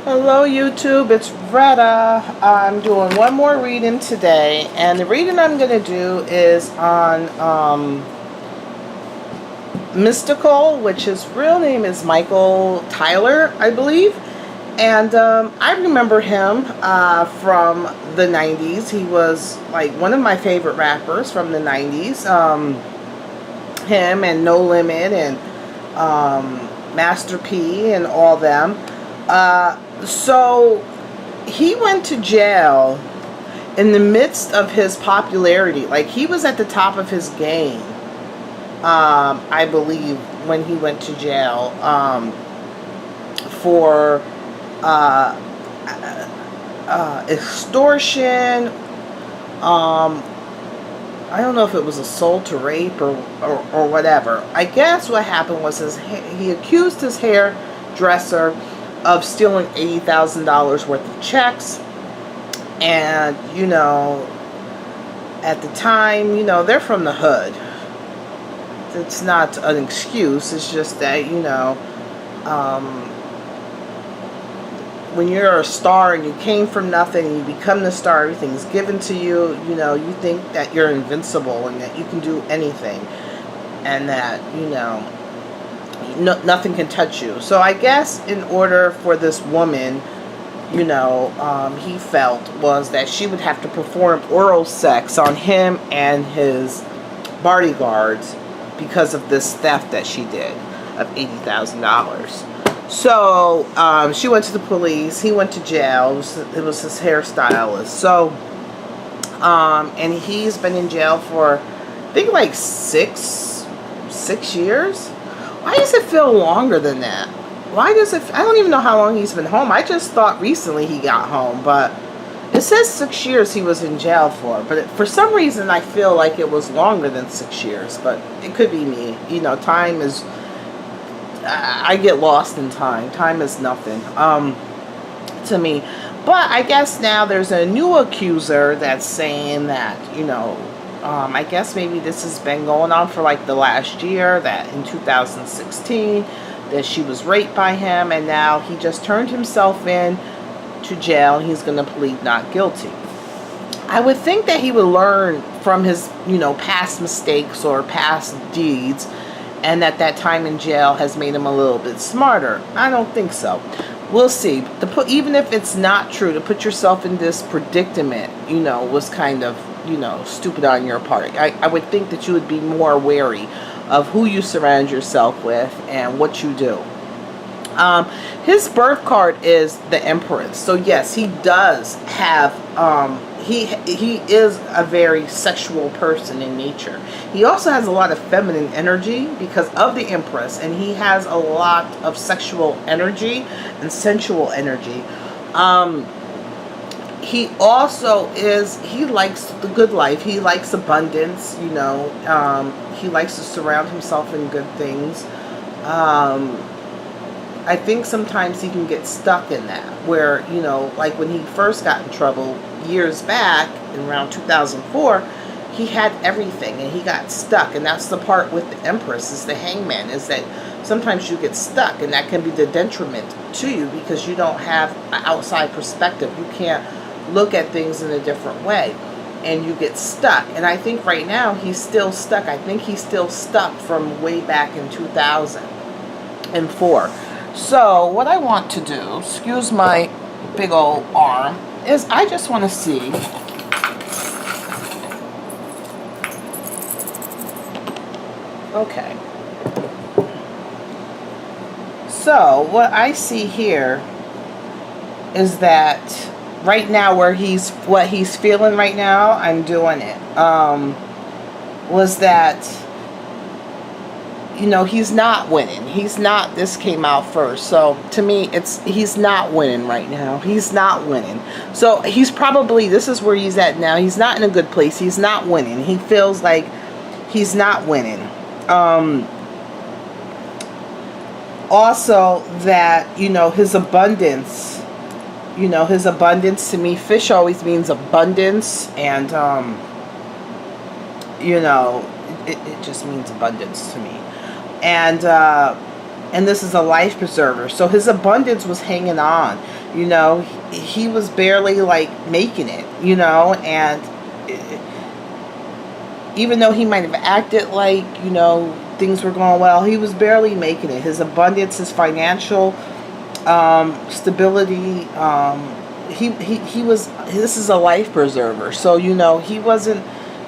Hello YouTube, it's Retta. I'm doing one more reading today, and the reading I'm going to do is on Mystikal, which his real name is Michael Tyler, I believe. And I remember him from the 90s. He was like one of my favorite rappers from the 90s. Him and No Limit and Master P and all them. So he went to jail in the midst of his popularity. Like, he was at the top of his game, I believe, when he went to jail for extortion. I don't know if it was assault or rape or whatever. I guess what happened was he accused his hairdresser of stealing $80,000 worth of checks. And, you know, at the time, you know, they're from the hood. It's not an excuse. It's just that, you know, when you're a star and you came from nothing and you become the star, everything's given to you, you know, you think that you're invincible and that you can do anything. And that, you know, nothing can touch you. So I guess in order for this woman, you know, he felt was that she would have to perform oral sex on him and his bodyguards because of this theft that she did of $80,000. So she went to the police. He went to jail. It was his hairstylist. So and he's been in jail for, I think, like six years. Why does it feel longer than that? Why does it? I don't even know how long he's been home. I just thought recently he got home, but it says 6 years he was in jail for. But for some reason, I feel like it was longer than 6 years. But it could be me. You know, time is. I get lost in time. Time is nothing to me. But I guess now there's a new accuser that's saying that, you know, I guess maybe this has been going on for like the last year, that in 2016 that she was raped by him, and now he just turned himself in to jail and he's going to plead not guilty. I would think that he would learn from his, you know, past mistakes or past deeds, and that time in jail has made him a little bit smarter. I don't think so. We'll see. Even if it's not true, to put yourself in this predicament, you know, was kind of, you know, stupid on your part. I would think that you would be more wary of who you surround yourself with and what you do. His birth card is the Empress. So yes, he does have, he is a very sexual person in nature. He also has a lot of feminine energy because of the Empress, and he has a lot of sexual energy and sensual energy. He also he likes the good life. He likes abundance, you know. He likes to surround himself in good things. I think sometimes he can get stuck in that, where, you know, like when he first got in trouble years back in around 2004, he had everything and he got stuck. And that's the part with the Empress, is the Hangman, is that sometimes you get stuck, and that can be the detriment to you because you don't have an outside perspective. You can't look at things in a different way, and you get stuck. And I think right now he's still stuck. I think he's still stuck from way back in 2004. So what I want to do, excuse my big old arm, is I just want to see okay. So what I see here is that right now, what he's feeling right now, I'm doing it. Was that, you know, he's not winning. This came out first. So to me, he's not winning right now. He's not winning. So he's probably, this is where he's at now. He's not in a good place. He's not winning. He feels like he's not winning. Also that, you know, his abundance, to me, fish always means abundance, and you know, it just means abundance to me. And And this is a life preserver. So his abundance was hanging on. You know, he was barely like making it, you know, and even though he might have acted like, you know, things were going well, he was barely making it. His abundance, his financial stability, he was, this is a life preserver. So, you know, he wasn't,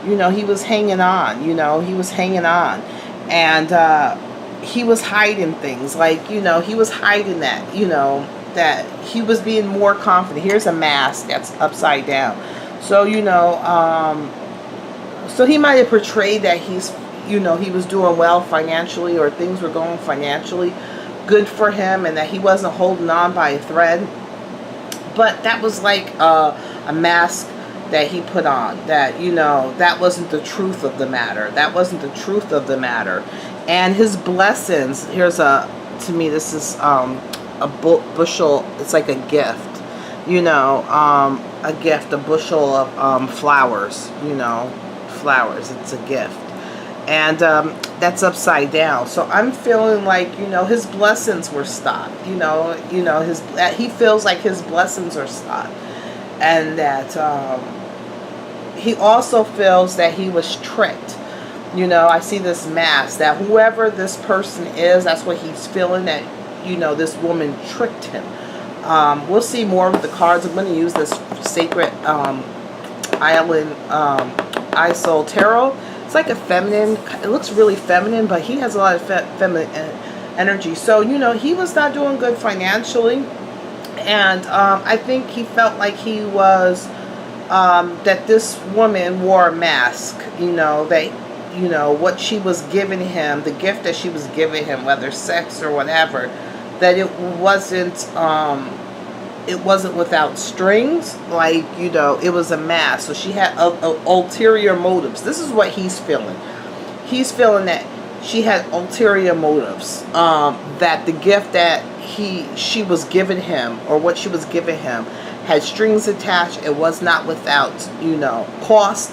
you know, he was hanging on, you know, he was hanging on. And he was hiding things, like, you know, he was hiding that, you know, that he was being more confident. Here's a mask that's upside down. So, you know, so he might have portrayed that he's, you know, he was doing well financially, or things were going financially good for him, and that he wasn't holding on by a thread. But that was like a mask that he put on. That, you know, that wasn't the truth of the matter. That wasn't the truth of the matter. And his blessings, here's a, to me, this is a bushel, it's like a gift, you know, a gift, a bushel of flowers, you know, flowers, it's a gift. And that's upside down. So I'm feeling like, you know, his blessings were stopped, you know, his, he feels like his blessings are stopped. And that he also feels that he was tricked. You know, I see this mask, that whoever this person is, that's what he's feeling, that, you know, this woman tricked him. We'll see more with the cards. I'm going to use this Sacred Island Isol Tarot. It's like a feminine, it looks really feminine, but he has a lot of feminine energy. So, you know, he was not doing good financially. And I think he felt like he was, that this woman wore a mask, you know, that, you know, what she was giving him, the gift that she was giving him, whether sex or whatever, that it wasn't without strings, like, you know, it was a mask. So she had ulterior motives. This is what he's feeling. He's feeling that she had ulterior motives, that the gift that she was giving him, or what she was giving him, had strings attached. It was not without, you know, cost.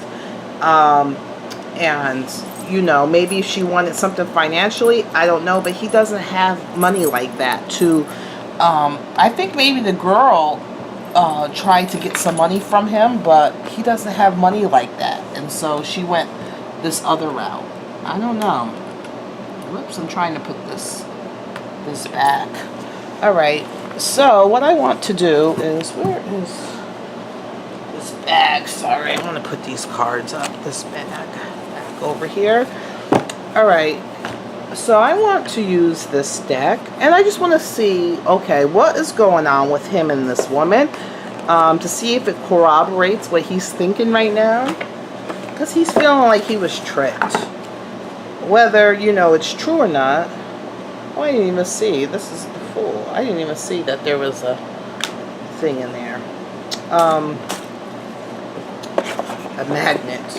And, you know, maybe if she wanted something financially, I don't know, but he doesn't have money like that to, I think maybe the girl tried to get some money from him, but he doesn't have money like that. And so she went this other route. I don't know. Whoops, I'm trying to put this back. All right. So what I want to do is, where is this bag? Sorry, I want to put these cards up. This bag over here. All right. So I want to use this deck, and I just want to see, okay, what is going on with him and this woman, to see if it corroborates what he's thinking right now, because he's feeling like he was tricked. Whether, you know, it's true or not. Oh, I didn't even see. This is the Fool. I didn't even see that there was a thing in there. A magnet.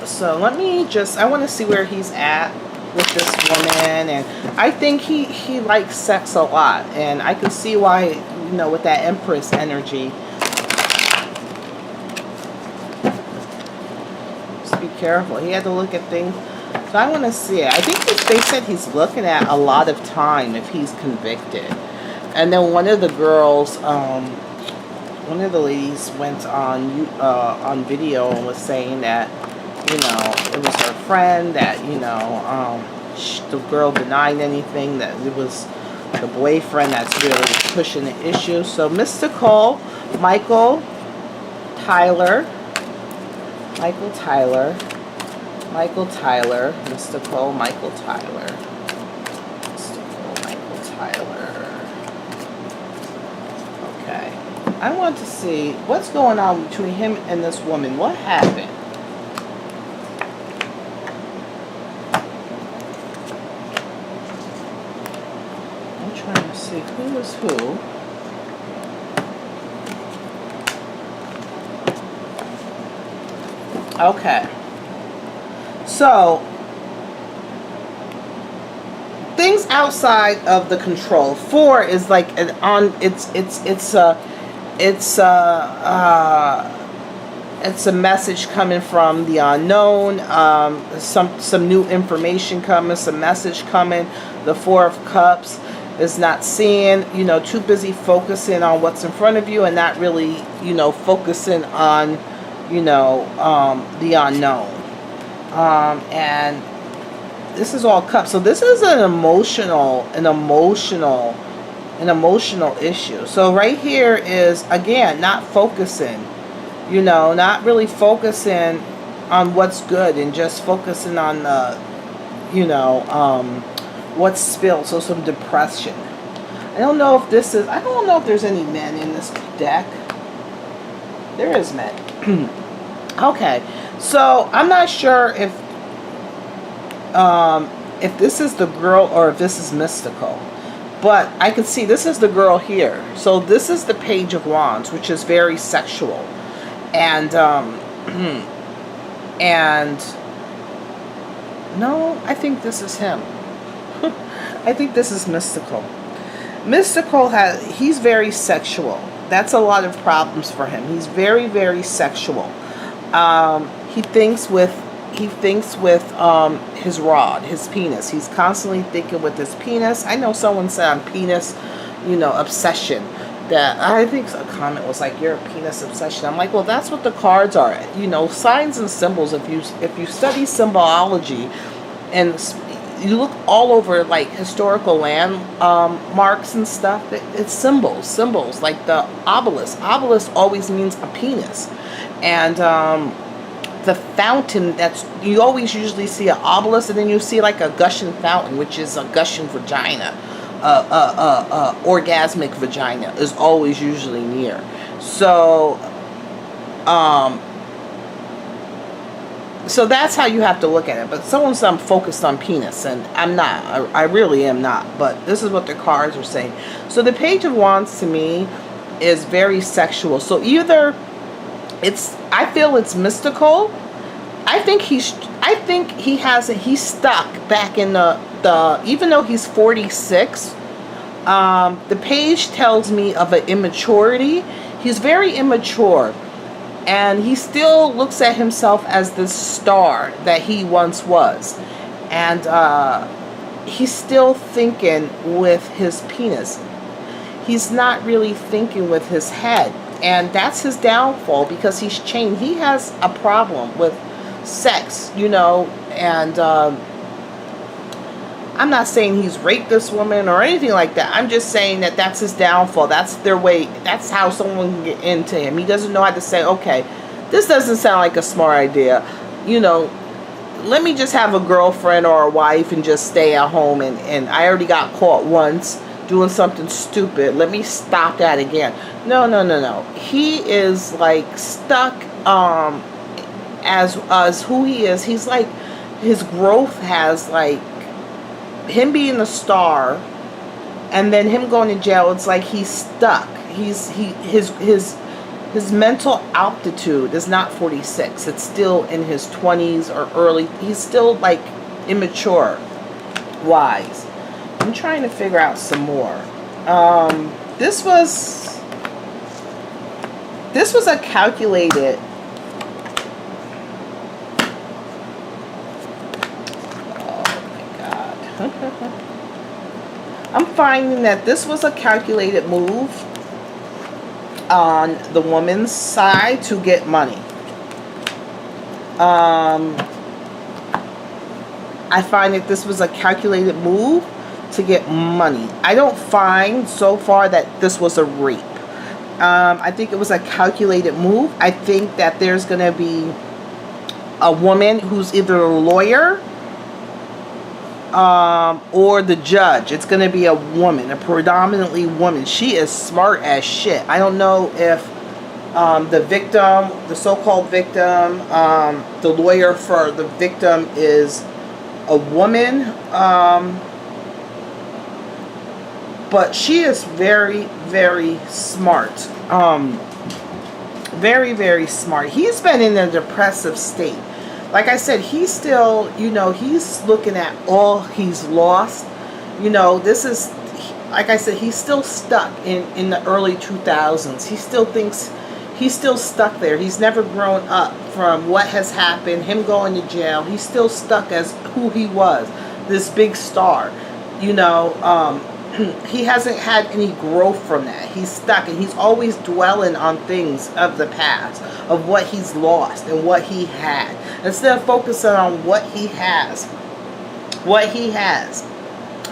So let me just, I want to see where he's at with this woman. And I think he likes sex a lot. And I can see why, you know, with that Empress energy. Just be careful. He had to look at things. So I want to see it. I think they said he's looking at a lot of time if he's convicted. And then one of the girls, one of the ladies went on video and was saying that, you know, it was her friend, that, you know, the girl denied anything, that it was the boyfriend that's really pushing the issue. So Mystikal, Michael Tyler, Mystikal, Michael Tyler. Okay. I want to see what's going on between him and this woman. What happened? I'm trying to see who is who. Okay. So, things outside of the control. 4 is like an on. It's It's a message coming from the unknown. Some new information coming. Some message coming. The Four of Cups is not seeing. Too busy focusing on what's in front of you and not really, focusing on, the unknown. And this is all cups. So this is an emotional issue. So right here is, again, not focusing. Not really focusing on what's good and just focusing on the, what's spilled. So some depression. I don't know if there's any men in this deck. There is men. Okay. So I'm not sure if this is the girl or if this is Mystikal. But I can see this is the girl here. So this is the Page of Wands, which is very sexual. And and no, I think this is him. I think this is Mystikal. Mystikal he's very sexual. That's a lot of problems for him. He's very, very sexual. He thinks with his rod, his penis. He's constantly thinking with his penis. I know someone said on penis, obsession. That I think a comment was like, you're a penis obsession. I'm like, well, that's what the cards are. Signs and symbols. If you study symbology and you look all over like historical landmarks and stuff, it's symbols like the obelisk. Obelisk always means a penis, and the fountain, you always usually see an obelisk, and then you see like a gushing fountain, which is a gushing vagina. Orgasmic vagina is always usually near. So so that's how you have to look at it. But someone's focused on penis, and I'm not. I really am not. But this is what the cards are saying. So the Page of Wands to me is very sexual. So either I feel it's Mystikal. I think he's stuck back in the even though he's 46, the page tells me of an immaturity. He's very immature, and he still looks at himself as this star that he once was, and he's still thinking with his penis. He's not really thinking with his head, and that's his downfall, because he's changed. He has a problem with sex, and I'm not saying he's raped this woman or anything like that. I'm just saying that that's his downfall. That's their way. That's how someone can get into him. He doesn't know how to say, okay, this doesn't sound like a smart idea. Let me just have a girlfriend or a wife and just stay at home. And I already got caught once doing something stupid. Let me stop that again. No. He is like stuck as who he is. He's like, his growth has like, him being a star and then him going to jail, it's like he's stuck. His mental altitude is not 46. It's still in his 20s or early. He's still like immature wise. I'm trying to figure out some more. This was a calculated I'm finding that this was a calculated move on the woman's side to get money. I find that this was a calculated move to get money. I don't find so far that this was a rape. I think it was a calculated move. I think that there's going to be a woman who's either a lawyer or the judge. It's going to be a woman, a predominantly woman. She is smart as shit. I don't know if the victim, the so-called victim, the lawyer for the victim is a woman, but she is very, very smart. Very, very smart. He's been in a depressive state. Like I said, he's still, he's looking at all he's lost. This is, like I said, he's still stuck in the early 2000s. He still thinks He's still stuck there. He's never grown up from what has happened, him going to jail. He's still stuck as who he was, this big star. You know, he hasn't had any growth from that. He's stuck, and he's always dwelling on things of the past, of what he's lost and what he had, instead of focusing on what he has,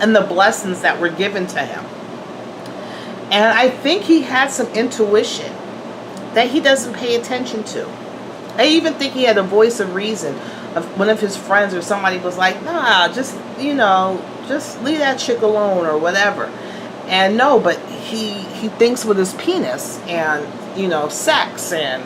and the blessings that were given to him. And I think he had some intuition that he doesn't pay attention to. I even think he had a voice of reason of one of his friends or somebody was like, nah, just, you know, just leave that chick alone or whatever. And no, but he thinks with his penis and, you know, sex and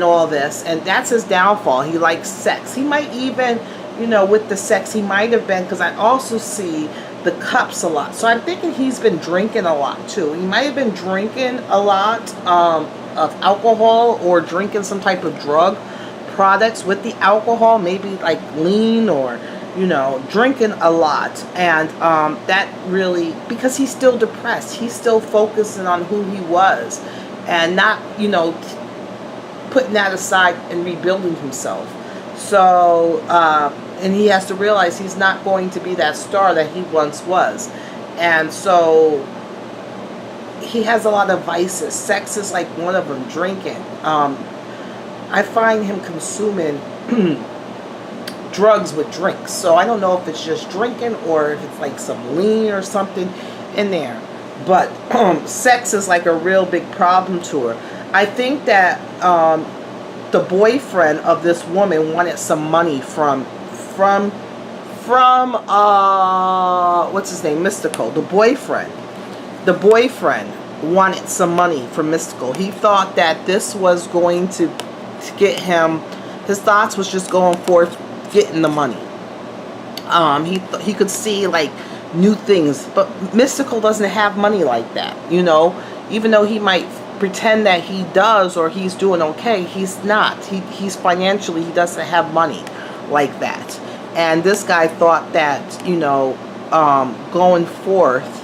all this. And that's his downfall. He likes sex. He might even, you know, with the sex, he might have been, because I also see the cups a lot. So I'm thinking he's been drinking a lot too. He might have been drinking a lot of alcohol, or drinking some type of drug products with the alcohol, maybe like lean, or, you know, drinking a lot. And that really, because he's still depressed, he's still focusing on who he was and not, you know, putting that aside and rebuilding himself. So and he has to realize he's not going to be that star that he once was. And so he has a lot of vices. Sex is like one of them. Drinking. I find him consuming drugs with drinks. So I don't know if it's just drinking or if it's like some lean or something in there. But sex is like a real big problem to her. I think that the boyfriend of this woman wanted some money from what's his name, Mystikal. The boyfriend wanted some money from Mystikal. He thought that this was going to get him, his thoughts was just going forth getting the money. He could see like new things, but Mystikal doesn't have money like that, you know. Even though he might pretend that he does, or he's doing okay, he's not. He's financially, he doesn't have money like that. And this guy thought that, you know, going forth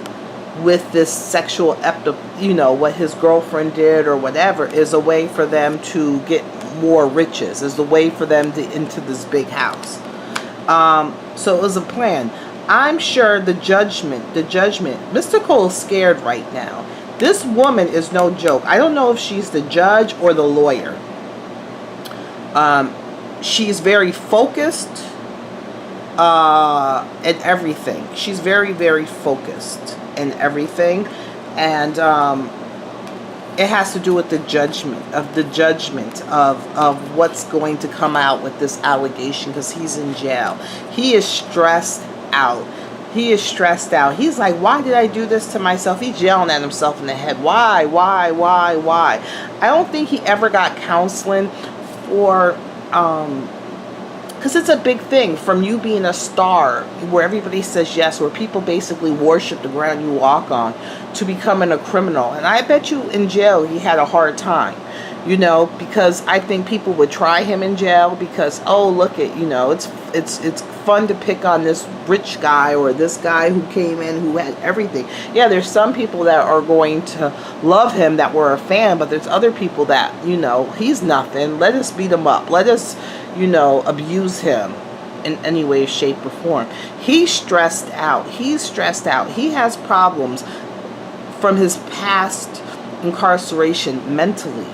with this sexual you know, what his girlfriend did or whatever, is a way for them to get more riches, is the way for them to into this big house. So it was a plan. I'm sure the judgment, Mystikal is scared right now. This woman is no joke. I don't know if she's the judge or the lawyer. She's very focused in everything. She's very, very focused in everything. And it has to do with the judgment of what's going to come out with this allegation, because he's in jail. He is stressed out. He's like, why did I do this to myself? He's yelling at himself in the head. Why? I don't think he ever got counseling for, because it's a big thing from you being a star where everybody says yes, where people basically worship the ground you walk on, to becoming a criminal. And I bet you in jail he had a hard time, you know, because I think people would try him in jail because, oh, look at, you know, it's fun to pick on this rich guy or this guy who came in who had everything. Yeah, there's some people that are going to love him that were a fan, but there's other people that, you know, he's nothing. Let us beat him up. Let us, you know, abuse him in any way, shape, or form. He's stressed out. He has problems from his past incarceration mentally.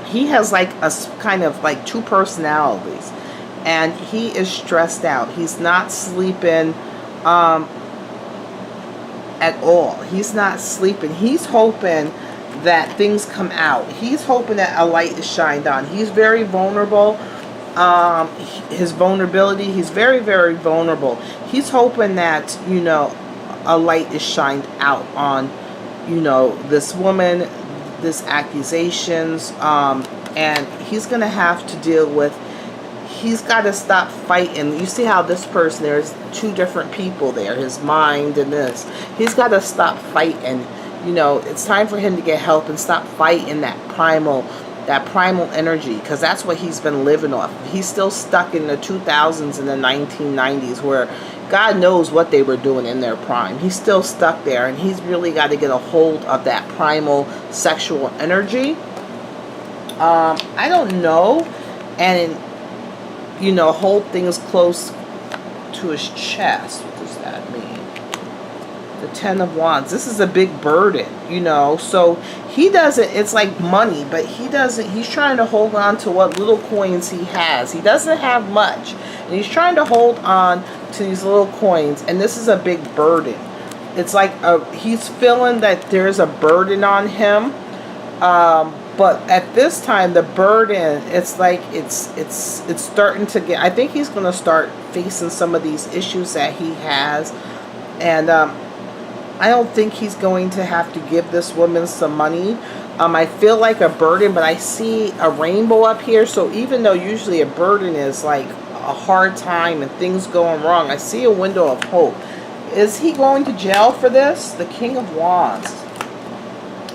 He has like a kind of like two personalities, and he is stressed out. He's not sleeping at all. He's not sleeping. He's hoping that things come out. He's hoping that a light is shined on. He's very vulnerable. His vulnerability, he's very, very vulnerable. He's hoping that, you know, a light is shined out on, you know, this woman, this accusations, and he's gonna have to deal with, he's got to stop fighting. You see how this person, there's two different people there, his mind and this. He's got to stop fighting. You know, it's time for him to get help and stop fighting that primal energy, because that's what he's been living off. He's still stuck in the 2000s and the 1990s, where God knows what they were doing in their prime. He's still stuck there, and he's really got to get a hold of that primal sexual energy I don't know. And, hold things close to his chest. What does that mean? The Ten of Wands. This is a big burden, So he doesn't, it's like money, but he's trying to hold on to what little coins he has. He doesn't have much. And he's trying to hold on to these little coins. And this is a big burden. It's like he's feeling that there's a burden on him. But at this time, the burden, it's like it's starting to get, I think he's going to start facing some of these issues that he has. And I don't think he's going to have to give this woman some money. I feel like a burden, but I see a rainbow up here. So even though usually a burden is like a hard time and things going wrong, I see a window of hope. Is he going to jail for this? The King of Wands.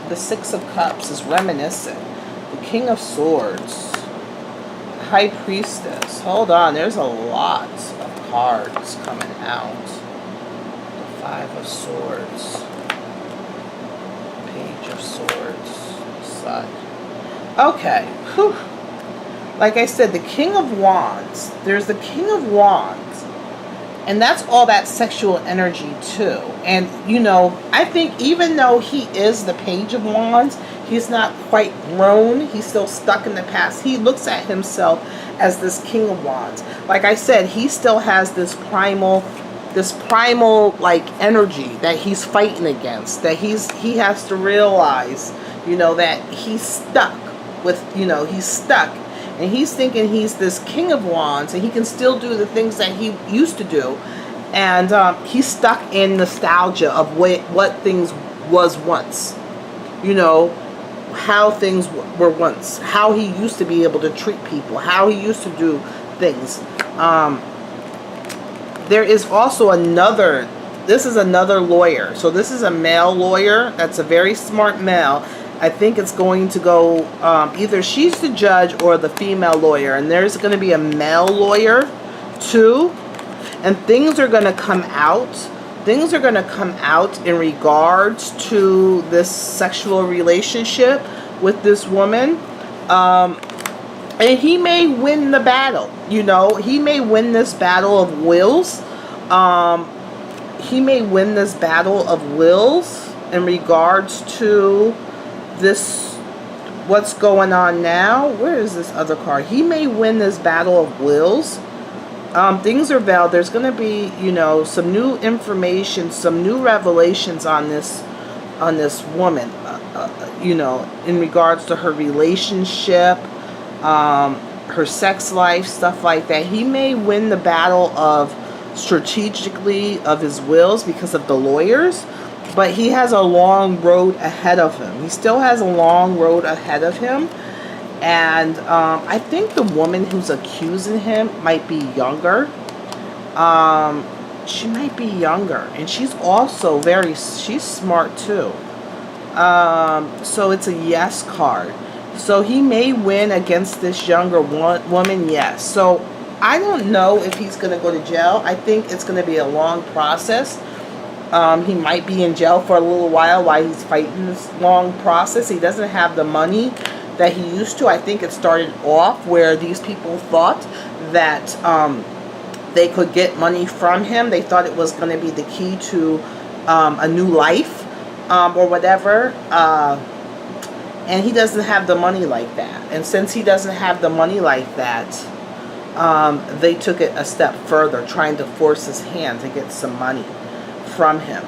The Six of Cups is reminiscent. The King of Swords. High Priestess. Hold on, there's a lot of cards coming out. The Five of Swords. Page of Swords. Sun. Okay. Whew. Like I said, the King of Wands. There's the King of Wands. And that's all that sexual energy too. And, I think even though he is the Page of Wands, he's not quite grown. He's still stuck in the past. He looks at himself as this King of Wands. Like I said, he still has this primal like energy that he's fighting against. That he has to realize, that he's stuck with, he's stuck. And he's thinking he's this King of Wands and he can still do the things that he used to do. And he's stuck in nostalgia of what things was once. How things were once. How he used to be able to treat people. How he used to do things. There is also this is another lawyer. So this is a male lawyer. That's a very smart male. I think it's going to go, either she's the judge or the female lawyer. And there's going to be a male lawyer, too. And things are going to come out. Things are going to come out in regards to this sexual relationship with this woman. And he may win the battle. He may win this battle of wills. He may win this battle of wills in regards to this, what's going on now. Where is this other card? He may win this battle of wills. Things are veiled. There's going to be, some new information, some new revelations on this woman, in regards to her relationship, her sex life, stuff like that. He may win the battle of strategically of his wills because of the lawyers. But he has a long road ahead of him. He still has a long road ahead of him. And I think the woman who's accusing him might be younger. She might be younger. And she's also she's smart too. So it's a yes card. So he may win against this younger woman, yes. So I don't know if he's going to go to jail. I think it's going to be a long process. He might be in jail for a little while he's fighting this long process. He doesn't have the money that he used to. I think it started off where these people thought that they could get money from him. They thought it was going to be the key to a new life or whatever. And he doesn't have the money like that. And since he doesn't have the money like that, they took it a step further, trying to force his hand to get some money from him.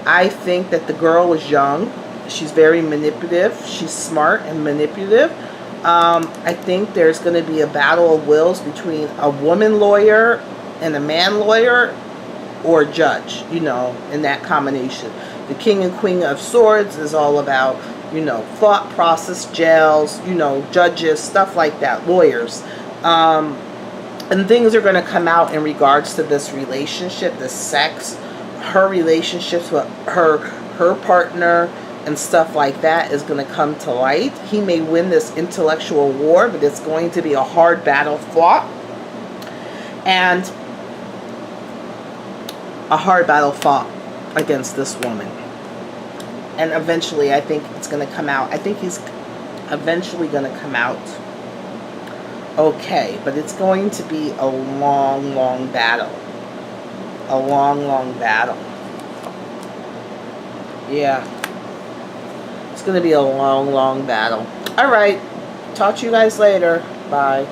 I think that the girl was young. She's very manipulative. She's smart and manipulative. I think there's going to be a battle of wills between a woman lawyer and a man lawyer or judge, in that combination. The King and Queen of Swords is all about, thought process, jails, judges, stuff like that, lawyers. And things are going to come out in regards to this relationship, this sex, her relationships with her partner and stuff like that is going to come to light. He may win this intellectual war, but it's going to be a hard battle fought. And a hard battle fought against this woman. And eventually I think it's going to come out. I think eventually going to come out okay, but it's going to be a long, long battle. A long, long battle. Yeah. It's going to be a long, long battle. All right. Talk to you guys later. Bye.